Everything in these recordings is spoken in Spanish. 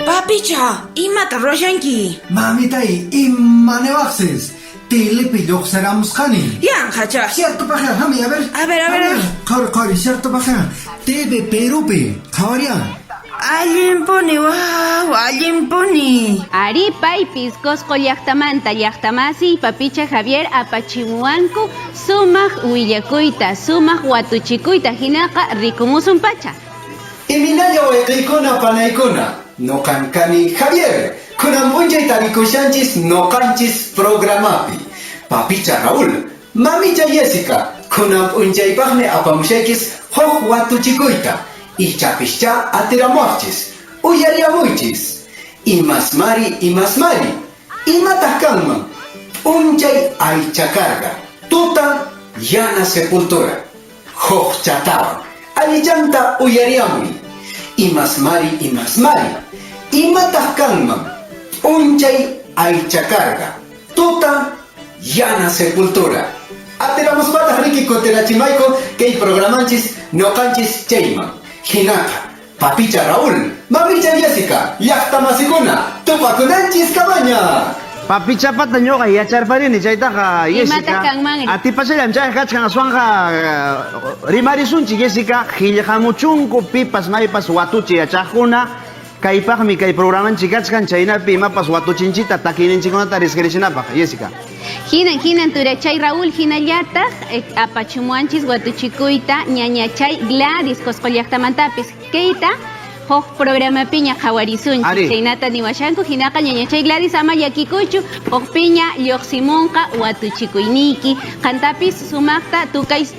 Papicha, imata roshanki. Mamitay, imanewakses. Tilipi lluqsiramos qani. Yan, hacha. Cierto paja, hami, a ver. A ver. Qori, cierto paja. TV Perupi, qawariyan. Allimpuni, wow, allimpuni. Ari paypis Cosco llaqtamanta llaqtamasi papicha Javier apachimuanku sumaq willakuyta, sumaq watuchikuyta hinaqa rikumusun pacha. Iminalla wayqaykuna panaykuna. Noqankani Javier. Kunan p'unchay tarikushanchis noqanchis programapi. Papicha Raúl, mamicha Jessica. Kunan p'unchaypaqmi apamushaykis huk watuchikuyta. Ichapischa atiramuaqchis. Uyariamuychis. Imasmari. Imataq kanman. P'unchay aychakarga. Tuta yana sepultura. Huk chatawan. Allichanta uyariamuy. Imasmari. Imataq kanman. P'unchay aychakarga. Tuta yana sepultura. Atiramuspataq riki kutirachimayku kay programanchis noqanchis chayman. Hinata, Papicha Raúl, Mamicha Jessica, llaqtamasikuna, tupakunanchis cabaña. Papicha pata ñoqa yacharparini chaytaqa Imataq Jessica. kanmanri. Atipashallam chay kachkan aswanja rimarisunchi Jessica qillqamuchunku pipas maypas watuchi yachaqkuna. Kaypaqmi kay programanchi kachkan chaynapi imapas watuchinchita takininchikunata risqarishinapaq Jessica. Hinan turachay Raúl hinallataq apachumuanchis watuchikuyta ñañachay Gladys Cosco llaqtamantapis kayta huk programapiña qhawarisunchis. Ari. Chaynata niwashanku hinaqa ñañachay Gladys ama llakikuychu hukpiña lluqsimunqa watuchikuyniki qantapis sumaqta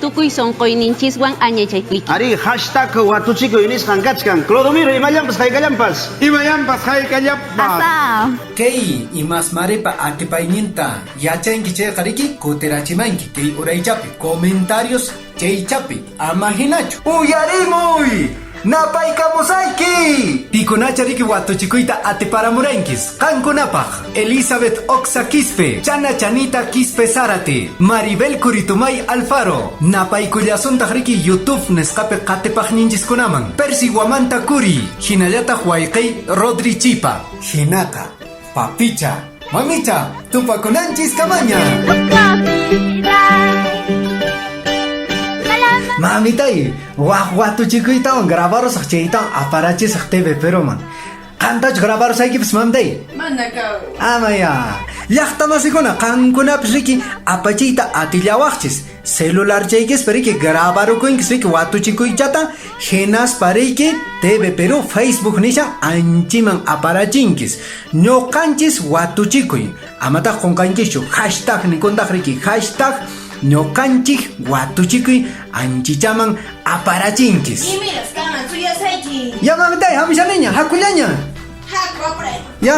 tukuy sonqoyninchiswan añachaykuyki. Ari hashtag watuchikuy nisqan kachkan. Clodomiro imallampas haykallampas. Imayampas haykallampas. Asa. Kay imasmarepa atipayninta yachanki chayqa riki kutirachimanki kay uraychapi comentarios chaychapi ama hinachu. Uyarimuy! Napaykamusayki! Pikunacha riki watuchikuyta atiparamurenkis. Qankunapaq Elizabeth Oxa Quispe, Chana Chanita Quispe Zárate, Maribel Curitumay Alfaro, napaykullasuntaq riki YouTube nisqapi qatipaqninchiskunaman. Percy Guamanta Curi, hinallataq wayqay Rodri Chipa. Hinata, Papicha, Mamicha, tupakunanchis kamaña. Mamitay, watuchikuytawan grabarosaq chaytawan aparachisaq TV Peruman. Qantach grabarosaykipas mamitay? Manaka. Amaya, llaqtamasikuna qankunapis riki apachiyta atillawaqchis. Celular chaykispa riki grabarukunkis riki watuchikuychata hinaspa riki TV Perú Facebook nishan anchiman aparachinkis. Ñoqanchis watuchikuy. Amataq qunqankischu hashtag nikuntaq riki hashtag ñoqanchik watuchikuy anchichaman aparachinkis. Imiras kaman suyasayki. Ya mamitay, hamisha niña, hakullaña. Hakwa pre. Ya.